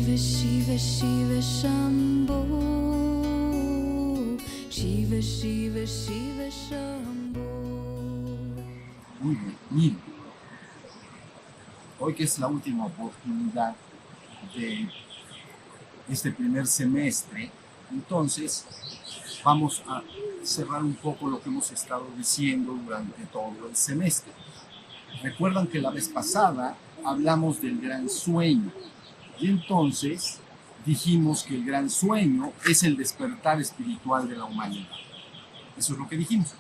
Shiva Shiva Shiva Shambho, Shiva Shiva Shiva Shambho. Muy bien, miren, hoy que es la última oportunidad de este primer semestre, entonces vamos a cerrar un poco lo que hemos estado diciendo durante todo el semestre. Recuerdan que la vez pasada hablamos del gran sueño y entonces dijimos que el gran sueño es el despertar espiritual de la humanidad. Eso es lo que dijimos.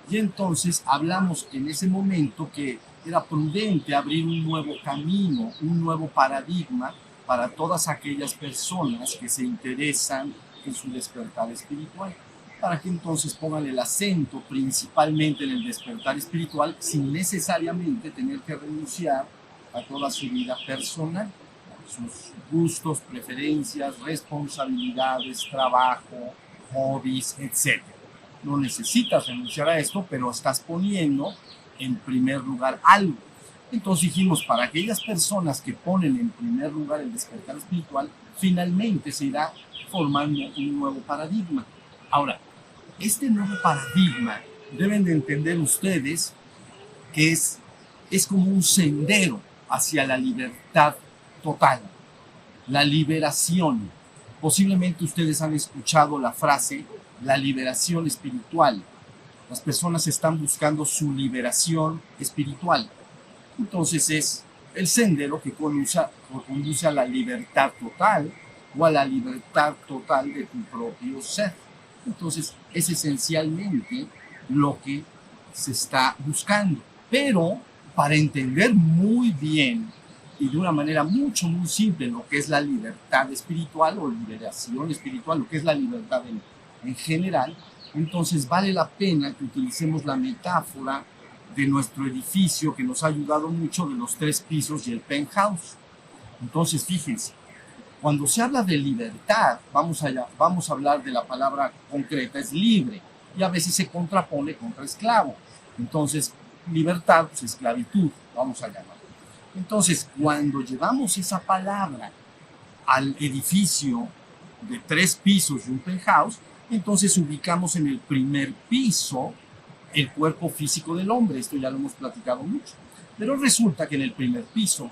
Y entonces hablamos en ese momento que era prudente abrir un nuevo camino, un nuevo paradigma para todas aquellas personas que se interesan en su despertar espiritual, para que entonces pongan el acento principalmente en el despertar espiritual sin necesariamente tener que renunciar a toda su vida personal, sus gustos, preferencias, responsabilidades, trabajo, hobbies, etc. No necesitas renunciar a esto, pero estás poniendo en primer lugar algo. Entonces dijimos, para aquellas personas que ponen en primer lugar el despertar espiritual, finalmente se irá formando un nuevo paradigma. Ahora, este nuevo paradigma deben de entender ustedes que es como un sendero hacia la libertad total, la liberación. Posiblemente ustedes han escuchado la frase, la liberación espiritual. Las personas están buscando su liberación espiritual. Entonces es el sendero que conduce a la libertad total o a la libertad total de tu propio ser. Entonces es esencialmente lo que se está buscando. Pero para entender muy bien y de una manera muy simple lo que es la libertad espiritual o liberación espiritual, lo que es la libertad en general, entonces vale la pena que utilicemos la metáfora de nuestro edificio que nos ha ayudado mucho, de los 3 pisos y el penthouse. Entonces fíjense, cuando se habla de libertad, vamos a hablar de la palabra concreta, es libre, y a veces se contrapone contra esclavo. Entonces, libertad, pues esclavitud, vamos a llamar. Entonces, cuando llevamos esa palabra al edificio de 3 pisos y un penthouse, entonces ubicamos en el primer piso el cuerpo físico del hombre. Esto ya lo hemos platicado mucho. Pero resulta que en el primer piso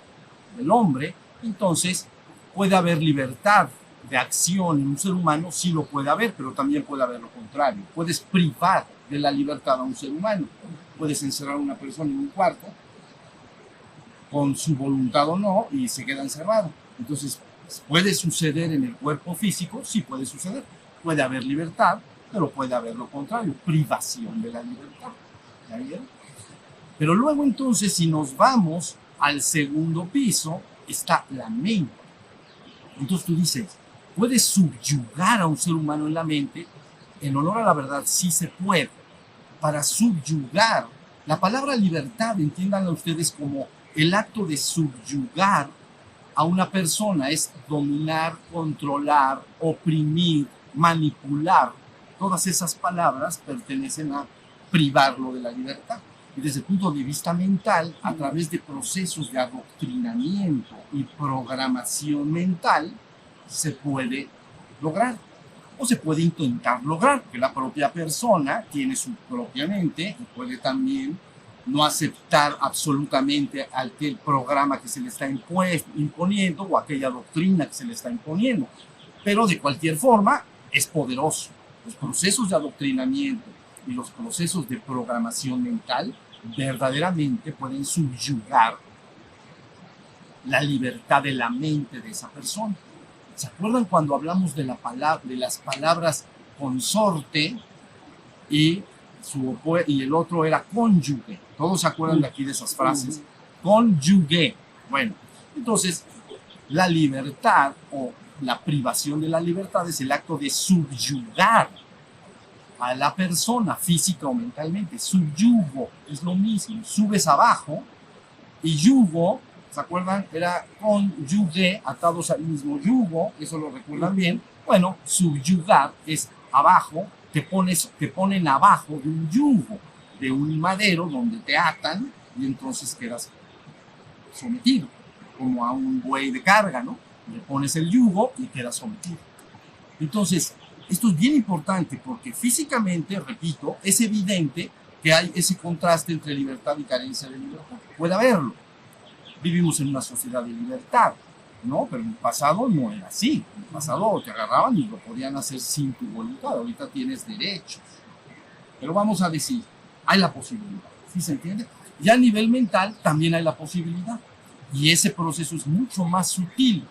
del hombre, entonces, puede haber libertad de acción en un ser humano, sí lo puede haber, pero también puede haber lo contrario. Puedes privar de la libertad a un ser humano. Puedes encerrar a una persona en un cuarto, con su voluntad o no, y se queda encerrado. Entonces, ¿puede suceder en el cuerpo físico? Sí puede suceder. Puede haber libertad, pero puede haber lo contrario, privación de la libertad. ¿Ya vieron? Pero luego entonces, si nos vamos al segundo piso, está la mente. Entonces tú dices, ¿puedes subyugar a un ser humano en la mente? En honor a la verdad, sí se puede. Para subyugar, la palabra libertad, entiéndanla ustedes como el acto de subyugar a una persona, es dominar, controlar, oprimir, manipular. Todas esas palabras pertenecen a privarlo de la libertad. Y desde el punto de vista mental, a través de procesos de adoctrinamiento y programación mental, se puede lograr o se puede intentar lograr, porque la propia persona tiene su propia mente y puede también no aceptar absolutamente aquel programa que se le está imponiendo o aquella doctrina que se le está imponiendo. Pero de cualquier forma es poderoso. Los procesos de adoctrinamiento y los procesos de programación mental verdaderamente pueden subyugar la libertad de la mente de esa persona. ¿Se acuerdan cuando hablamos de las palabras consorte y el otro era cónyuge? ¿Todos se acuerdan de aquí de esas frases? Cónyuge. Bueno, entonces la libertad o la privación de la libertad es el acto de subyugar a la persona física o mentalmente. Subyugo es lo mismo, subes abajo y yugo, ¿se acuerdan? Era cónyuge, atados al mismo yugo, eso lo recuerdan bien. Bueno, subyugar es abajo, te ponen abajo de un yugo, de un madero donde te atan y entonces quedas sometido, como a un buey de carga, ¿no? Le pones el yugo y quedas sometido. Entonces, esto es bien importante porque físicamente, repito, es evidente que hay ese contraste entre libertad y carencia de libertad. Puede haberlo. Vivimos en una sociedad de libertad, ¿no? Pero en el pasado no era así. En el pasado te agarraban y lo podían hacer sin tu voluntad. Ahorita tienes derechos. Pero vamos a decir, hay la posibilidad. ¿Sí se entiende? Y a nivel mental también hay la posibilidad. Y ese proceso es mucho más sutil,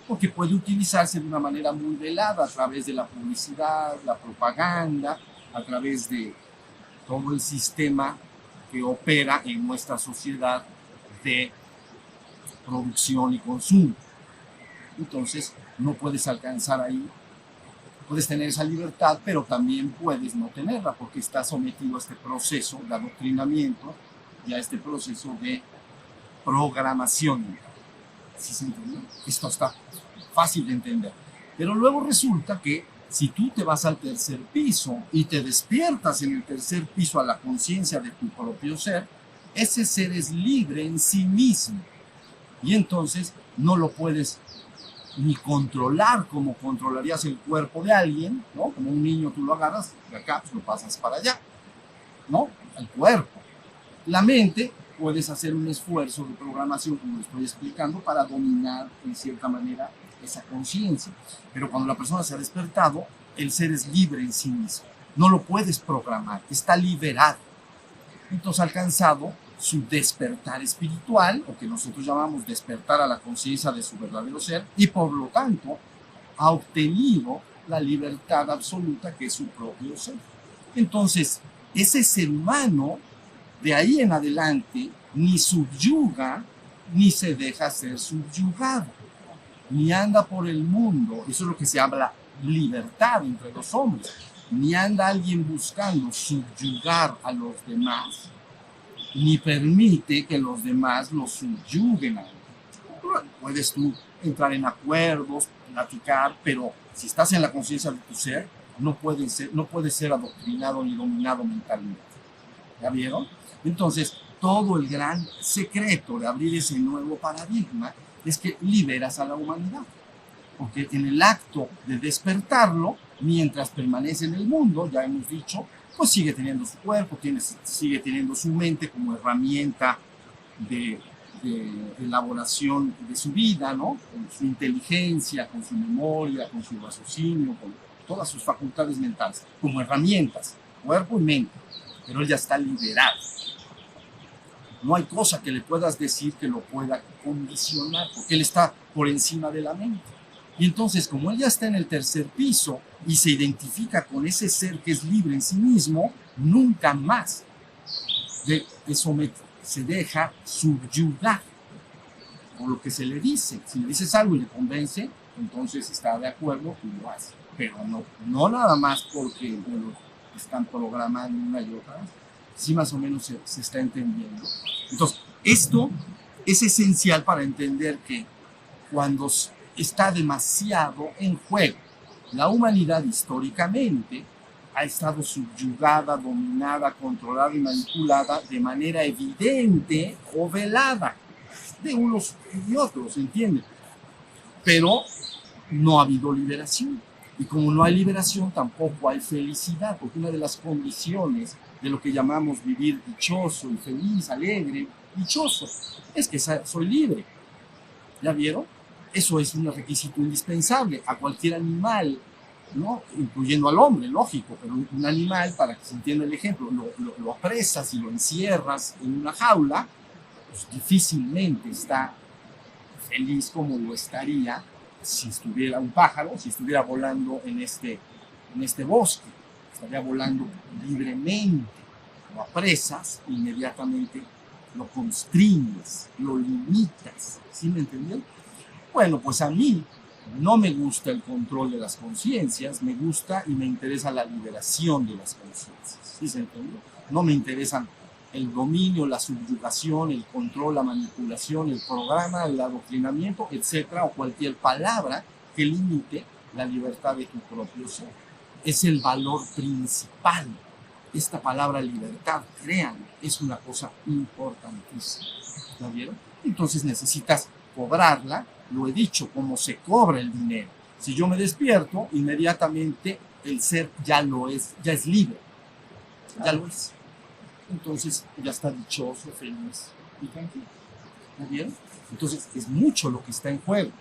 porque puede utilizarse de una manera muy velada a través de la publicidad, la propaganda, a través de todo el sistema que opera en nuestra sociedad de producción y consumo. Entonces, no puedes alcanzar ahí, puedes tener esa libertad, pero también puedes no tenerla, porque estás sometido a este proceso de adoctrinamiento y a este proceso de programación. ¿Sí se entiende? Esto está fácil de entender. Pero luego resulta que si tú te vas al tercer piso y te despiertas en el tercer piso a la conciencia de tu propio ser, ese ser es libre en sí mismo. Y entonces no lo puedes ni controlar como controlarías el cuerpo de alguien, ¿no? Como un niño tú lo agarras de acá, pues lo pasas para allá, ¿no? El cuerpo. La mente, puedes hacer un esfuerzo de programación, como lo estoy explicando, para dominar en cierta manera esa conciencia. Pero cuando la persona se ha despertado, el ser es libre en sí mismo. No lo puedes programar, está liberado. Entonces ha alcanzado su despertar espiritual, o que nosotros llamamos despertar a la conciencia de su verdadero ser, y por lo tanto ha obtenido la libertad absoluta que es su propio ser. Entonces, ese ser humano, de ahí en adelante, ni subyuga, ni se deja ser subyugado, ni anda por el mundo, eso es lo que se habla libertad entre los hombres, ni anda alguien buscando subyugar a los demás, ni permite que los demás lo subyuguen a él. Puedes tú entrar en acuerdos, platicar, pero si estás en la conciencia de tu ser, no puedes ser adoctrinado ni dominado mentalmente. ¿Ya vieron? Entonces, todo el gran secreto de abrir ese nuevo paradigma es que liberas a la humanidad. Porque en el acto de despertarlo, mientras permanece en el mundo, ya hemos dicho, pues sigue teniendo su cuerpo, sigue teniendo su mente como herramienta de elaboración de su vida, ¿no? Con su inteligencia, con su memoria, con su raciocinio, con todas sus facultades mentales, como herramientas, cuerpo y mente. Pero él ya está liberado. No hay cosa que le puedas decir que lo pueda condicionar, porque él está por encima de la mente. Y entonces, como él ya está en el tercer piso y se identifica con ese ser que es libre en sí mismo, nunca más se deja subyugar por lo que se le dice. Si le dices algo y le convence, entonces está de acuerdo y lo hace. Pero no nada más porque están programando una y otra vez. Sí, más o menos se está entendiendo. Entonces, esto es esencial para entender que cuando está demasiado en juego, la humanidad históricamente ha estado subyugada, dominada, controlada y manipulada de manera evidente o velada de unos y otros, ¿entienden? Pero no ha habido liberación. Y como no hay liberación, tampoco hay felicidad, porque una de las condiciones de lo que llamamos vivir dichoso y feliz, alegre, dichoso, es que soy libre. ¿Ya vieron? Eso es un requisito indispensable a cualquier animal, ¿no? Incluyendo al hombre, lógico, pero un animal, para que se entienda el ejemplo, lo apresas y lo encierras en una jaula, pues difícilmente está feliz como lo estaría si estuviera un pájaro, si estuviera volando en este bosque, estaría volando libremente. Lo apresas, inmediatamente lo constriñes, lo limitas. ¿Sí me entendieron? Bueno, pues a mí no me gusta el control de las conciencias, me gusta y me interesa la liberación de las conciencias. ¿Sí se entendió? No me interesan el dominio, la subyugación, el control, la manipulación, el programa, el adoctrinamiento, etcétera, o cualquier palabra que limite la libertad de tu propio ser. Es el valor principal. Esta palabra libertad, créanme, es una cosa importantísima. ¿La vieron? Entonces necesitas cobrarla lo he dicho, cómo se cobra el dinero. Si yo me despierto, inmediatamente el ser ya lo es, ya es libre, ya lo es. Entonces ya está dichoso, feliz y tranquilo. ¿Está bien? Entonces es mucho lo que está en juego,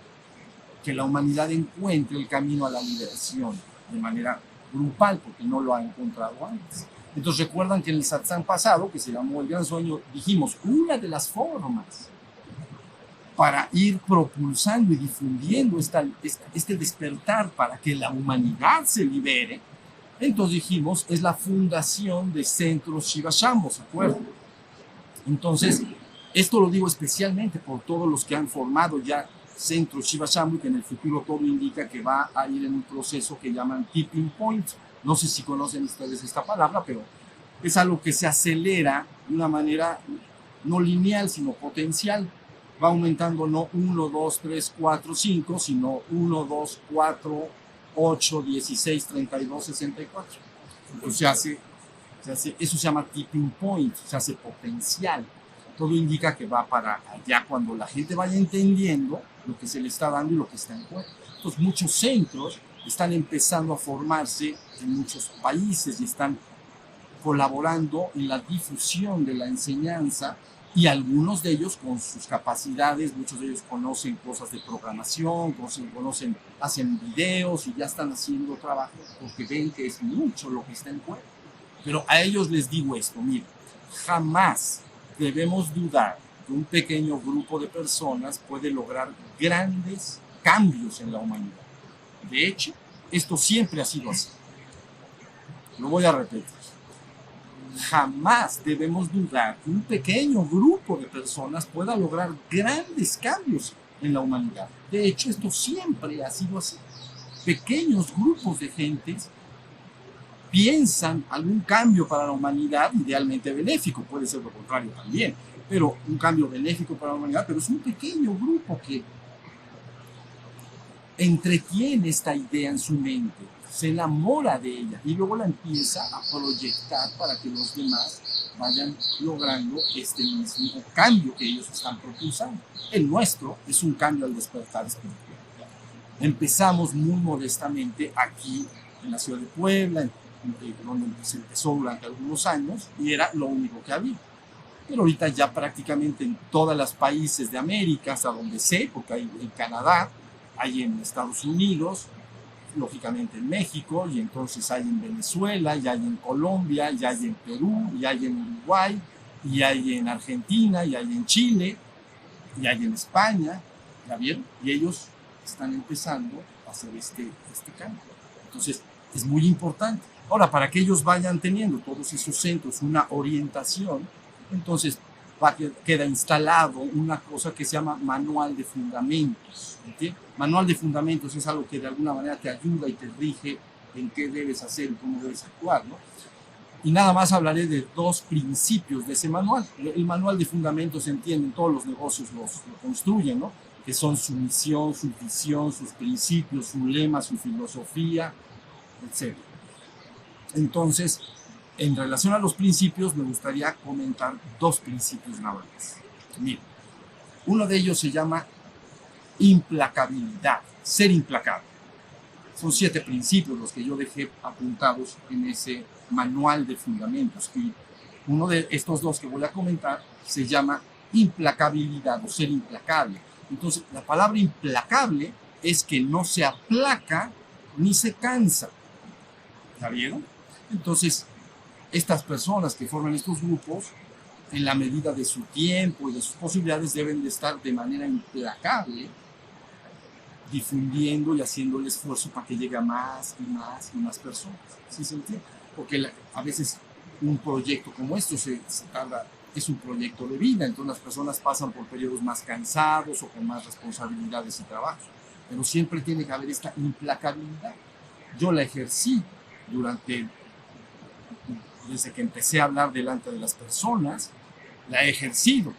que la humanidad encuentre el camino a la liberación de manera grupal, porque no lo ha encontrado antes. Entonces recuerdan que en el satsang pasado, que se llamó El Gran Sueño, dijimos una de las formas para ir propulsando y difundiendo este despertar para que la humanidad se libere. Entonces dijimos, es la fundación de Centros Shiva Shambhu, ¿se acuerdan? Entonces, esto lo digo especialmente por todos los que han formado ya Centros Shiva Shambhu, que en el futuro todo indica que va a ir en un proceso que llaman tipping point. No sé si conocen ustedes esta palabra, pero es algo que se acelera de una manera no lineal, sino potencial. Va aumentando no 1, 2, 3, 4, 5, sino 1, 2, 4, 8, 16, 32, 64. Entonces eso se llama tipping point, se hace potencial. Todo indica que va para allá cuando la gente vaya entendiendo lo que se le está dando y lo que está en juego. Entonces muchos centros están empezando a formarse en muchos países y están colaborando en la difusión de la enseñanza, y algunos de ellos con sus capacidades, muchos de ellos conocen cosas de programación, hacen videos y ya están haciendo trabajo porque ven que es mucho lo que está en juego. Pero a ellos les digo esto, miren, jamás debemos dudar que un pequeño grupo de personas puede lograr grandes cambios en la humanidad. De hecho, esto siempre ha sido así. Lo voy a repetir. Jamás debemos dudar que un pequeño grupo de personas pueda lograr grandes cambios en la humanidad. De hecho, esto siempre ha sido así. Pequeños grupos de gentes piensan algún cambio para la humanidad, idealmente benéfico, puede ser lo contrario también, pero un cambio benéfico para la humanidad, pero es un pequeño grupo que entretiene esta idea en su mente, se enamora de ella y luego la empieza a proyectar para que los demás vayan logrando este mismo cambio que ellos están propulsando. El nuestro es un cambio al despertar espiritual. Empezamos muy modestamente aquí en la ciudad de Puebla, donde se empezó durante algunos años y era lo único que había. Pero ahorita ya prácticamente en todos los países de América, hasta donde sé, porque hay en Canadá, hay en Estados Unidos, lógicamente en México, y entonces hay en Venezuela, y hay en Colombia, y hay en Perú, y hay en Uruguay, y hay en Argentina, y hay en Chile, y hay en España, ¿ya vieron? Y ellos están empezando a hacer este cambio. Entonces, es muy importante. Ahora, para que ellos vayan teniendo todos esos centros una orientación, entonces queda instalado una cosa que se llama manual de fundamentos. ¿Entiendes? Manual de fundamentos es algo que de alguna manera te ayuda y te rige en qué debes hacer y cómo debes actuar, ¿no? Y nada más hablaré de dos principios de ese manual. El manual de fundamentos, se entiende, todos los negocios lo construyen, ¿no? Que son su misión, su visión, sus principios, su lema, su filosofía, etc. Entonces, en relación a los principios, me gustaría comentar dos principios nada más. Miren, uno de ellos se llama implacabilidad, ser implacable. Son 7 principios los que yo dejé apuntados en ese manual de fundamentos. Y uno de estos dos que voy a comentar se llama implacabilidad o ser implacable. Entonces, la palabra implacable es que no se aplaca ni se cansa. ¿Ya vieron? Entonces, estas personas que forman estos grupos, en la medida de su tiempo y de sus posibilidades, deben de estar de manera implacable difundiendo y haciendo el esfuerzo para que llegue a más y más y más personas. ¿Sí se entiende? Porque a veces un proyecto como esto se tarda, es un proyecto de vida, entonces las personas pasan por periodos más cansados o con más responsabilidades y trabajos, pero siempre tiene que haber esta implacabilidad. Yo la ejercí desde que empecé a hablar delante de las personas, la he ejercido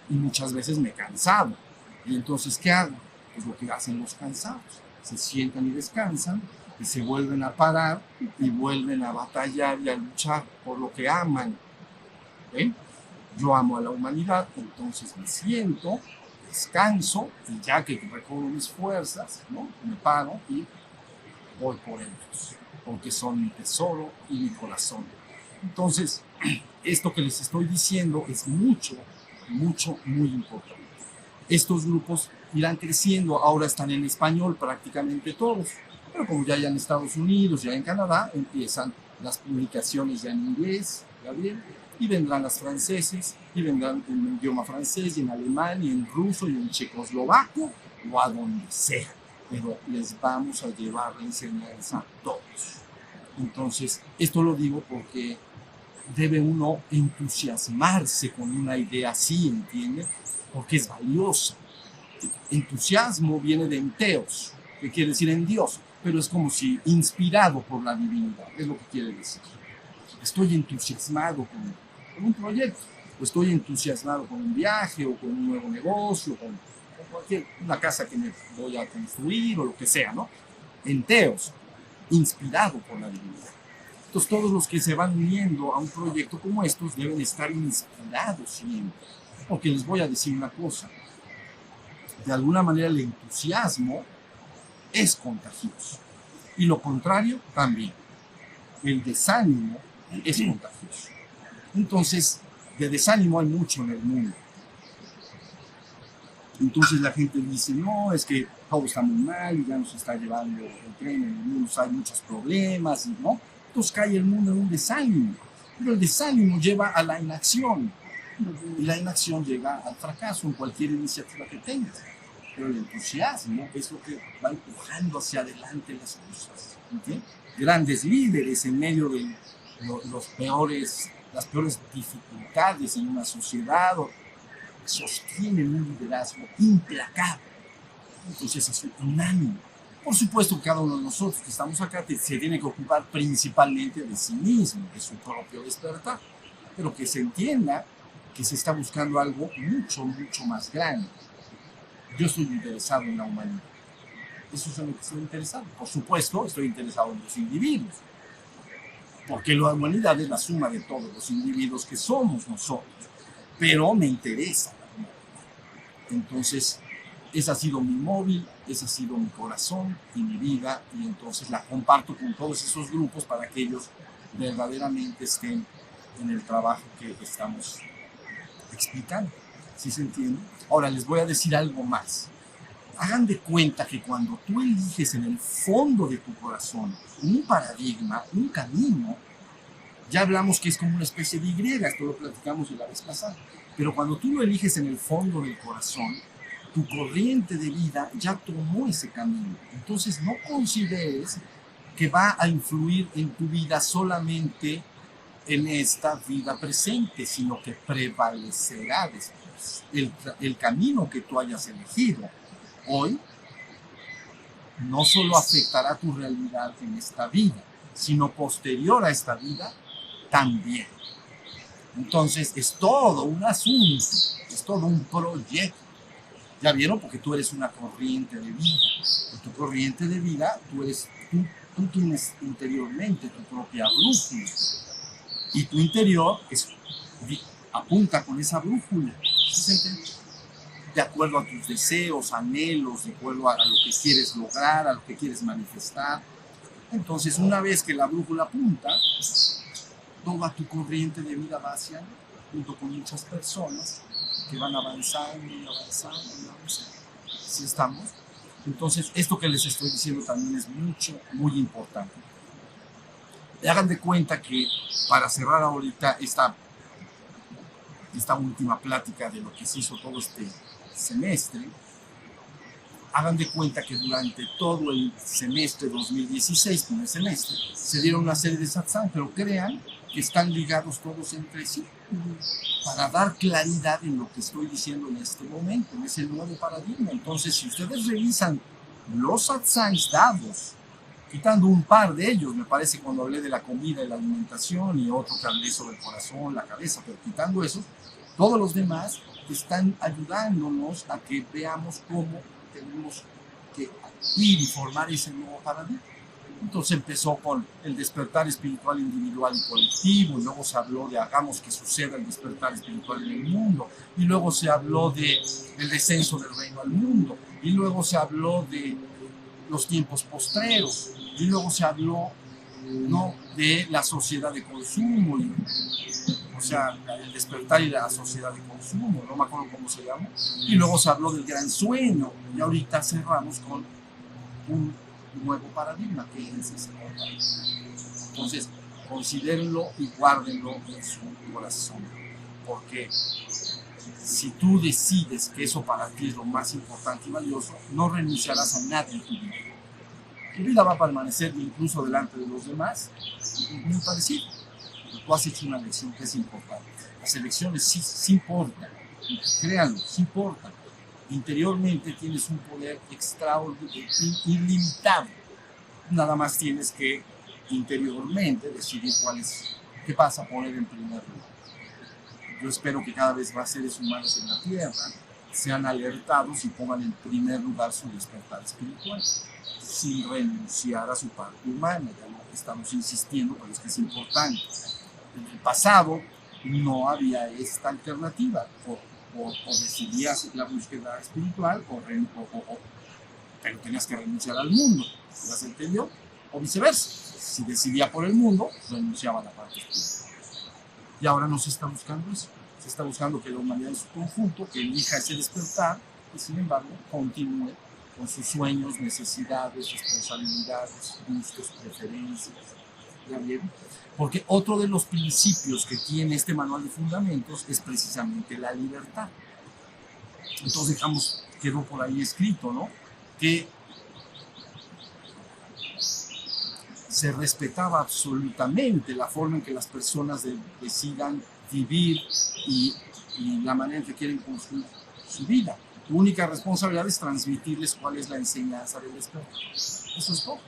y muchas veces me he cansado. Y entonces, ¿qué hago? Pues lo que hacen los cansados, se sientan y descansan y se vuelven a parar y vuelven a batallar y a luchar por lo que aman. ¿Eh? Yo amo a la humanidad, entonces me siento, descanso y ya que recobro mis fuerzas, ¿no? Me paro y voy por ellos, porque son mi tesoro y mi corazón. Entonces, esto que les estoy diciendo es mucho, muy importante. Estos grupos irán creciendo, ahora están en español prácticamente todos, pero como ya en Estados Unidos, ya en Canadá, empiezan las publicaciones ya en inglés, ¿ya bien? Y vendrán las franceses, y vendrán en idioma francés, y en alemán, y en ruso, y en checoslovaco, o a donde sea. Pero les vamos a llevar la enseñanza a todos. Entonces, esto lo digo porque debe uno entusiasmarse con una idea así, ¿entiende? Porque es valiosa. Entusiasmo viene de enteos, que quiere decir en Dios, pero es como si inspirado por la divinidad, es lo que quiere decir. Estoy entusiasmado con un proyecto, o estoy entusiasmado con un viaje, o con un nuevo negocio, con una casa que me voy a construir, o lo que sea, ¿no? Enteos, inspirado por la divinidad. Entonces todos los que se van uniendo a un proyecto como estos deben estar inspirados siempre. Porque les voy a decir una cosa, de alguna manera el entusiasmo es contagioso y lo contrario también. El desánimo es contagioso. Entonces, de desánimo hay mucho en el mundo. Entonces la gente dice, no, es que todo está muy mal y ya nos está llevando el tren en el mundo, hay muchos problemas, ¿no? Entonces cae el mundo en un desánimo. Pero el desánimo lleva a la inacción. Y la inacción llega al fracaso en cualquier iniciativa que tengas. Pero el entusiasmo es lo que va empujando hacia adelante las cosas. ¿Entiendes? Grandes líderes en medio de las peores dificultades en una sociedad sostienen un liderazgo implacable. Entonces es un ánimo. Por supuesto, cada uno de nosotros que estamos acá se tiene que ocupar principalmente de sí mismo, de su propio despertar, pero que se entienda que se está buscando algo mucho más grande. Yo estoy interesado en la humanidad. Eso es en lo que estoy interesado. Por supuesto, estoy interesado en los individuos, porque la humanidad es la suma de todos los individuos que somos nosotros, pero me interesa la humanidad. Entonces, ese ha sido mi móvil, ese ha sido mi corazón y mi vida, y entonces la comparto con todos esos grupos para que ellos verdaderamente estén en el trabajo que estamos explicando. ¿Sí se entiende? Ahora les voy a decir algo más. Hagan de cuenta que cuando tú eliges en el fondo de tu corazón un paradigma, un camino, ya hablamos que es como una especie de Y, esto lo platicamos la vez pasada, pero cuando tú lo eliges en el fondo del corazón, tu corriente de vida ya tomó ese camino. Entonces no consideres que va a influir en tu vida solamente en esta vida presente, sino que prevalecerá después. El camino que tú hayas elegido hoy no solo afectará tu realidad en esta vida, sino posterior a esta vida también. Entonces es todo un asunto, es todo un proyecto. ¿Ya vieron? Porque tú eres una corriente de vida. Y tu corriente de vida, tú tienes interiormente tu propia brújula. Y tu interior apunta con esa brújula. De acuerdo a tus deseos, anhelos, de acuerdo a lo que quieres lograr, a lo que quieres manifestar. Entonces, una vez que la brújula apunta, toda tu corriente de vida va hacia allá, junto con muchas personas que van avanzando y avanzando y avanzando. ¿Sí estamos? Entonces, esto que les estoy diciendo también es muy importante. Y hagan de cuenta que para cerrar ahorita esta última plática de lo que se hizo todo este semestre, hagan de cuenta que durante todo el semestre 2016, primer semestre, se dieron una serie de satsang, pero crean que están ligados todos entre sí, para dar claridad en lo que estoy diciendo en este momento, en ese nuevo paradigma. Entonces, si ustedes revisan los satsangs dados, quitando un par de ellos, me parece cuando hablé de la comida y la alimentación, y otro que hablé sobre el corazón, la cabeza, pero quitando eso, todos los demás están ayudándonos a que veamos cómo tenemos que ir y formar ese nuevo paradigma. Entonces empezó con el despertar espiritual individual y colectivo, y luego se habló de hagamos que suceda el despertar espiritual en el mundo, y luego se habló del descenso del reino al mundo, y luego se habló de los tiempos postreros, y luego se habló, ¿no?, de la sociedad de consumo, o sea, el despertar y la sociedad de consumo, no me acuerdo cómo se llama, y luego se habló del gran sueño, y ahorita cerramos con un nuevo paradigma, que es ese paradigma. Entonces, considérenlo y guárdenlo en su corazón, porque si tú decides que eso para ti es lo más importante y valioso, no renunciarás a nada en tu vida. Tu vida va a permanecer incluso delante de los demás, muy parecido. Pero tú has hecho una elección que es importante. Las elecciones sí importan, créanlo, sí importan. Interiormente tienes un poder extraordinario, ilimitado. Nada más tienes que interiormente decidir qué vas a poner en primer lugar. Yo espero que cada vez más seres humanos en la Tierra sean alertados y pongan en primer lugar su despertar espiritual, sin renunciar a su parte humana. Ya lo estamos insistiendo, pero es que es importante. En el pasado no había esta alternativa. O decidías la búsqueda espiritual, pero tenías que renunciar al mundo, ¿ya se entendió? O viceversa, si decidía por el mundo, renunciaba a la parte espiritual. Y ahora no se está buscando eso, se está buscando que la humanidad en su conjunto, que elija ese despertar, y sin embargo continúe con sus sueños, necesidades, responsabilidades, gustos, preferencias. ¿Ya vieron? Porque otro de los principios que tiene este manual de fundamentos es precisamente la libertad. Entonces quedó por ahí escrito, ¿no?, que se respetaba absolutamente la forma en que las personas decidan vivir y la manera en que quieren construir su vida. Tu única responsabilidad es transmitirles cuál es la enseñanza del despertar. Eso es todo.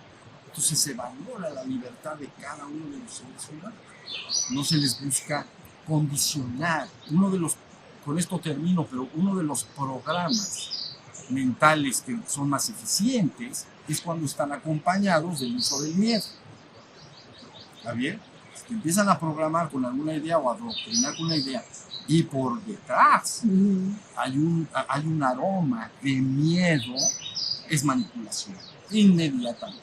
Entonces se valora la libertad de cada uno de los seres humanos. No se les busca condicionar. Con esto termino, pero uno de los programas mentales que son más eficientes es cuando están acompañados del uso del miedo. ¿Está bien? Si te empiezan a programar con alguna idea o a adoctrinar con una idea y por detrás hay un aroma de miedo, es manipulación, inmediatamente.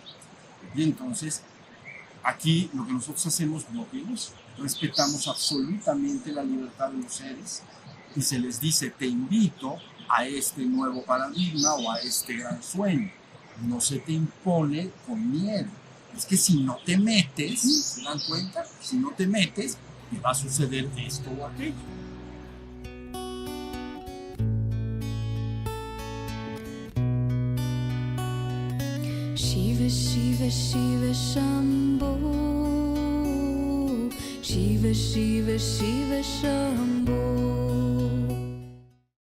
Y entonces, aquí lo que nosotros hacemos, respetamos absolutamente la libertad de los seres y se les dice, te invito a este nuevo paradigma o a este gran sueño. No se te impone con miedo. Es que si no te metes, ¿se dan cuenta? Si no te metes, te va a suceder esto o aquello. Shiva, Shiva, Shiva, Shambho. Shiva, Shiva, Shiva, Shambho.